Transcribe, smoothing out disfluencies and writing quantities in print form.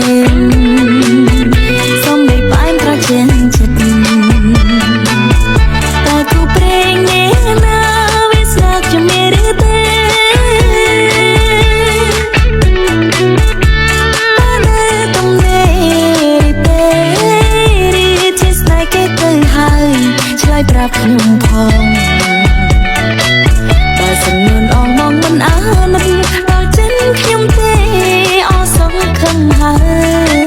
ងសុំបីផ្អែមត្រជាក់ចិត្តតែគូព្រេងនេះណាវាស្រាក់ជាមេឬទេតែទំនេរទេរីជាស្នេហ៍គេទៅហើយឆ្លើយប្រាប់ខ្ញុំផងតែសំនួនអងមកមិនអាណិតដល់ចិនខ្ញុំទេអស់សង្ឃឹមហើយ